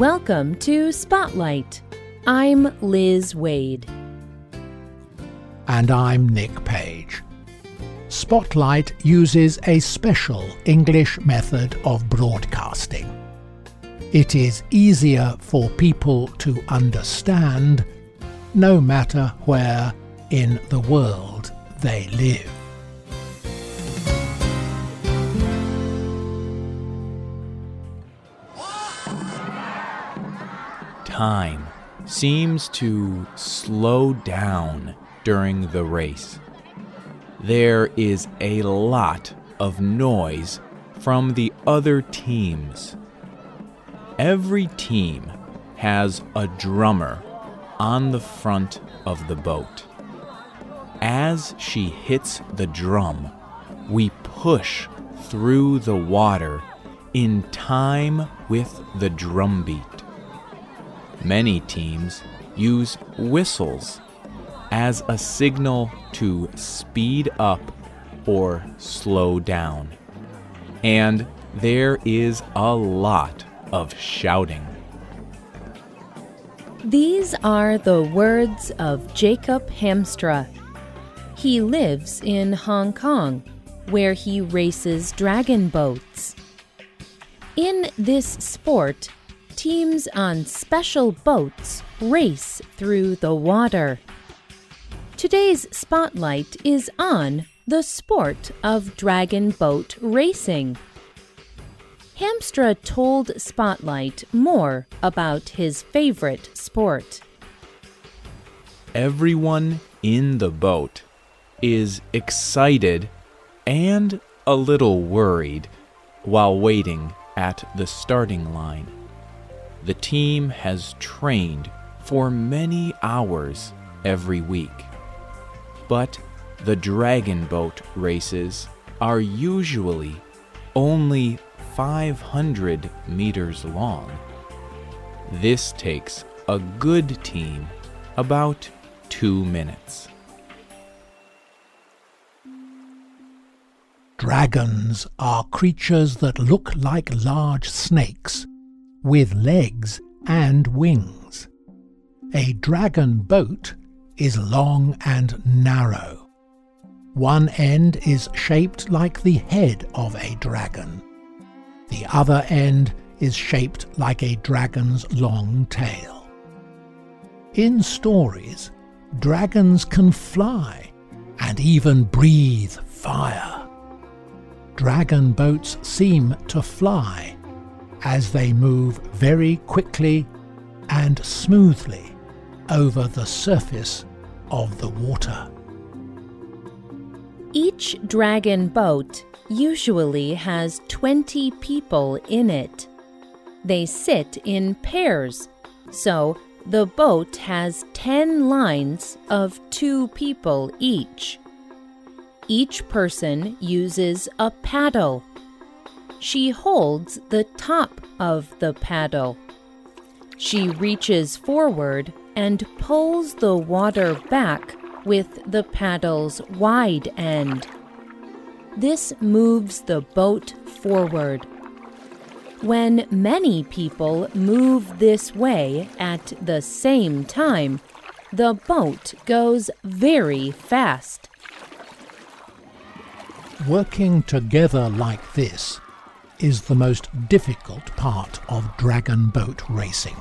Welcome to Spotlight. I'm Liz Waid. And I'm Nick Page. Spotlight uses a special English method of broadcasting. It is easier for people to understand, no matter where in the world they live. Time seems to slow down during the race. There is a lot of noise from the other teams. Every team has a drummer on the front of the boat. As she hits the drum, we push through the water in time with the drum beat. Many teams use whistles as a signal to speed up or slow down. And there is a lot of shouting. These are the words of Jacob Hamstra. He lives in Hong Kong, where he races dragon boats. In this sport, teams on special boats race through the water. Today's spotlight is on the sport of dragon boat racing. Hamstra told Spotlight more about his favorite sport. Everyone in the boat is excited and a little worried while waiting at the starting line. The team has trained for many hours every week. But the dragon boat races are usually only 500 meters long. This takes a good team about 2 minutes. Dragons are creatures that look like large snakes, with legs and wings. A dragon boat is long and narrow. One end is shaped like the head of a dragon. The other end is shaped like a dragon's long tail. In stories, dragons can fly and even breathe fire. Dragon boats seem to fly as they move very quickly and smoothly over the surface of the water. Each dragon boat usually has 20 people in it. They sit in pairs, so the boat has 10 lines of 2 people each. Each person uses a paddle. She holds the top of the paddle. She reaches forward and pulls the water back with the paddle's wide end. This moves the boat forward. When many people move this way at the same time, the boat goes very fast. Working together like this is the most difficult part of dragon boat racing.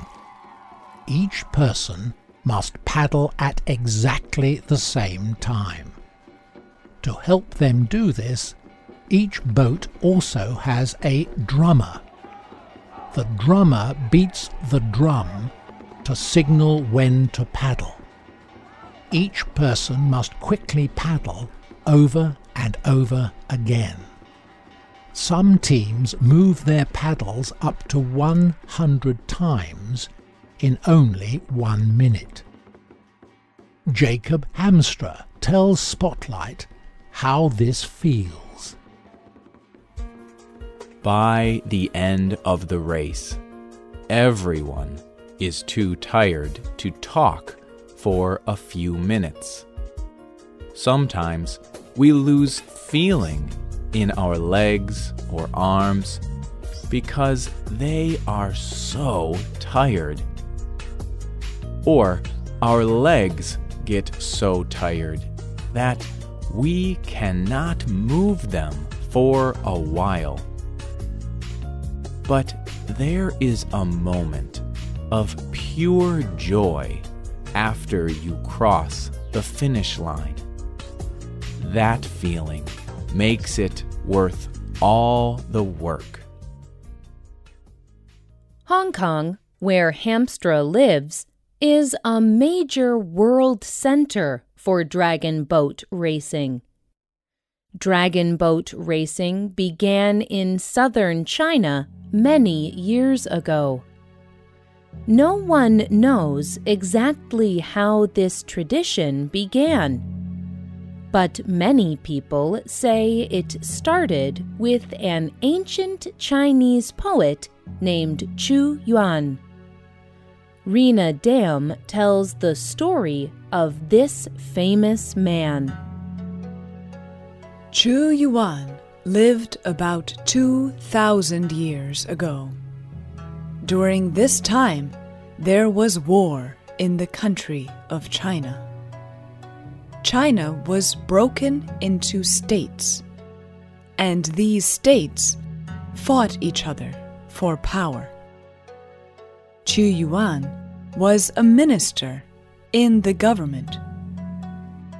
Each person must paddle at exactly the same time. To help them do this, each boat also has a drummer. The drummer beats the drum to signal when to paddle. Each person must quickly paddle over and over again. Some teams move their paddles up to 100 times in only 1 minute. Jacob Hamstra tells Spotlight how this feels. By the end of the race, everyone is too tired to talk for a few minutes. Sometimes we lose feeling in our legs or arms, because they are so tired. Or our legs get so tired that we cannot move them for a while. But there is a moment of pure joy after you cross the finish line. That feeling makes it worth all the work. Hong Kong, where Hamstra lives, is a major world center for dragon boat racing. Dragon boat racing began in southern China many years ago. No one knows exactly how this tradition began, but many people say it started with an ancient Chinese poet named Chu Yuan. Rena Dam tells the story of this famous man. Chu Yuan lived about 2,000 years ago. During this time, there was war in the country of China. China was broken into states, and these states fought each other for power. Chu Yuan was a minister in the government,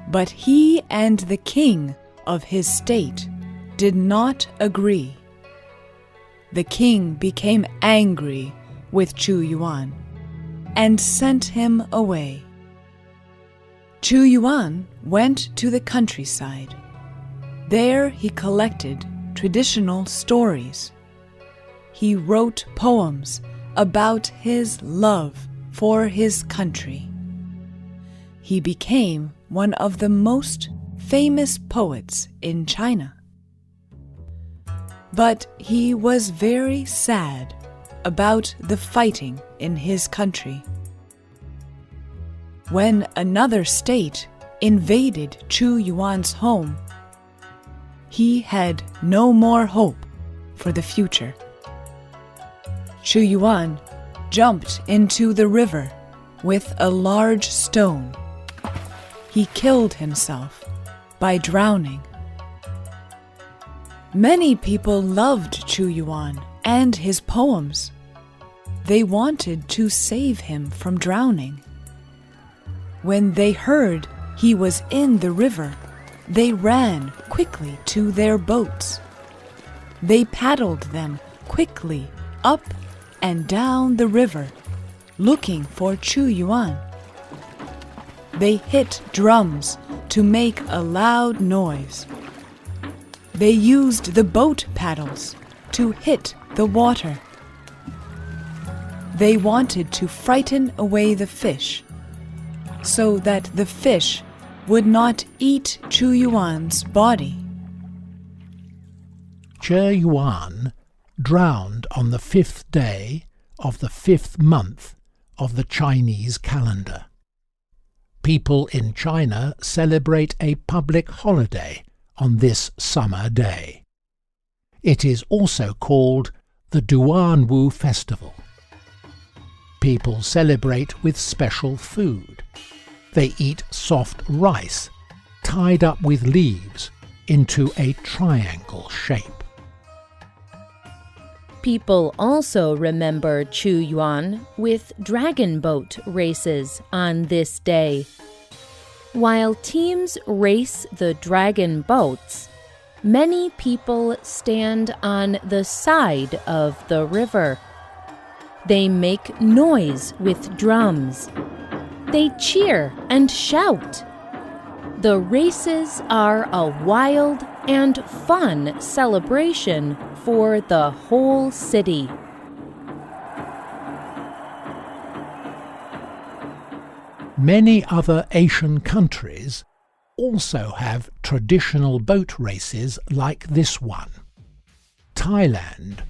but he and the king of his state did not agree. The king became angry with Chu Yuan and sent him away. Chu Yuan went to the countryside. There he collected traditional stories. He wrote poems about his love for his country. He became one of the most famous poets in China. But he was very sad about the fighting in his country. When another state invaded Chu Yuan's home, he had no more hope for the future. Chu Yuan jumped into the river with a large stone. He killed himself by drowning. Many people loved Chu Yuan and his poems. They wanted to save him from drowning. When they heard he was in the river, they ran quickly to their boats. They paddled them quickly up and down the river, looking for Chu Yuan. They hit drums to make a loud noise. They used the boat paddles to hit the water. They wanted to frighten away the fish, so that the fish would not eat Chu Yuan's body. Chu Yuan drowned on the 5th day of the 5th month of the Chinese calendar. People in China celebrate a public holiday on this summer day. It is also called the Duanwu Festival. People celebrate with special food. They eat soft rice tied up with leaves into a triangle shape. People also remember Chu Yuan with dragon boat races on this day. While teams race the dragon boats, many people stand on the side of the river. They make noise with drums. They cheer and shout. The races are a wild and fun celebration for the whole city. Many other Asian countries also have traditional boat races like this one. Thailand,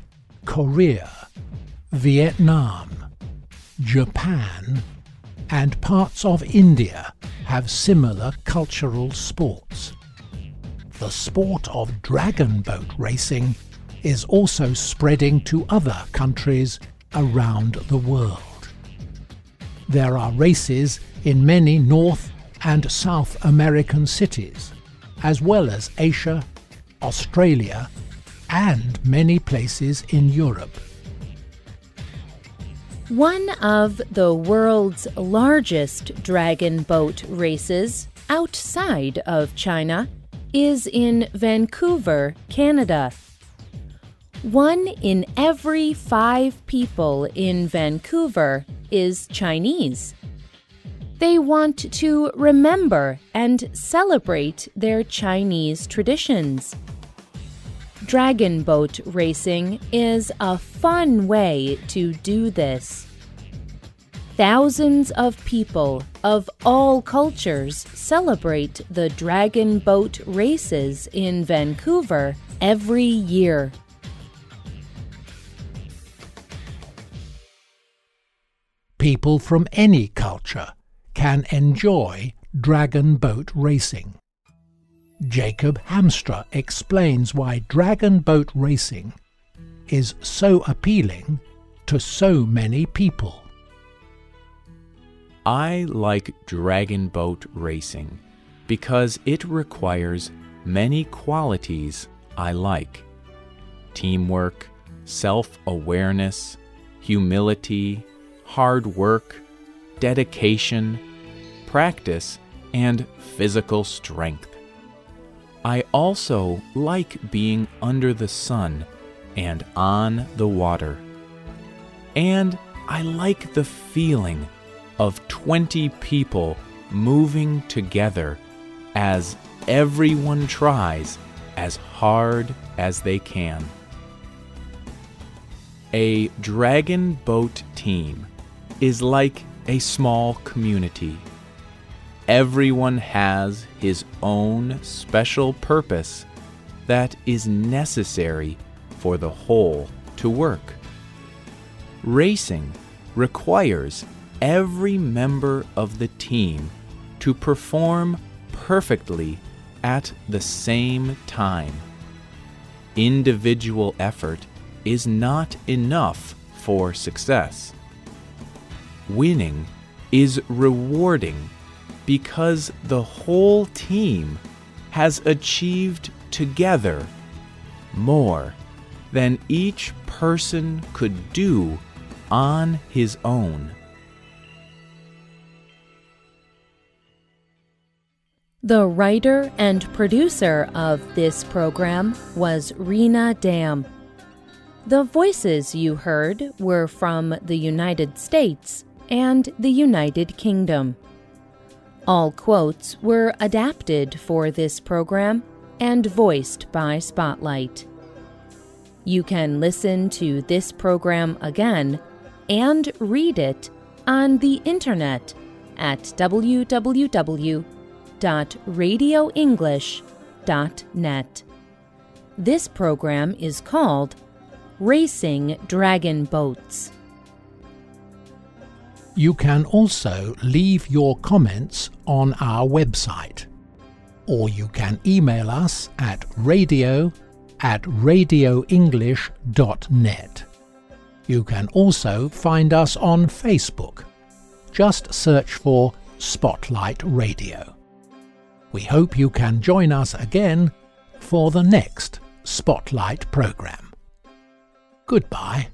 Korea, Vietnam, Japan, and parts of India have similar cultural sports. The sport of dragon boat racing is also spreading to other countries around the world. There are races in many North and South American cities, as well as Asia, Australia, and many places in Europe. One of the world's largest dragon boat races outside of China is in Vancouver, Canada. 1 in every 5 people in Vancouver is Chinese. They want to remember and celebrate their Chinese traditions. Dragon boat racing is a fun way to do this. Thousands of people of all cultures celebrate the dragon boat races in Vancouver every year. People from any culture can enjoy dragon boat racing. Jacob Hamstra explains why dragon boat racing is so appealing to so many people. I like dragon boat racing because it requires many qualities I like: teamwork, self-awareness, humility, hard work, dedication, practice, and physical strength. I also like being under the sun and on the water. And I like the feeling of 20 people moving together as everyone tries as hard as they can. A dragon boat team is like a small community. Everyone has his own special purpose that is necessary for the whole to work. Racing requires every member of the team to perform perfectly at the same time. Individual effort is not enough for success. Winning is rewarding because the whole team has achieved together more than each person could do on his own. The writer and producer of this program was Rena Dam. The voices you heard were from the United States and the United Kingdom. All quotes were adapted for this program and voiced by Spotlight. You can listen to this program again and read it on the internet at www.radioenglish.net. This program is called Racing Dragon Boats. You can also leave your comments on our website, or you can email us at radio@radioenglish.net. You can also find us on Facebook. Just search for Spotlight Radio. We hope you can join us again for the next Spotlight program. Goodbye.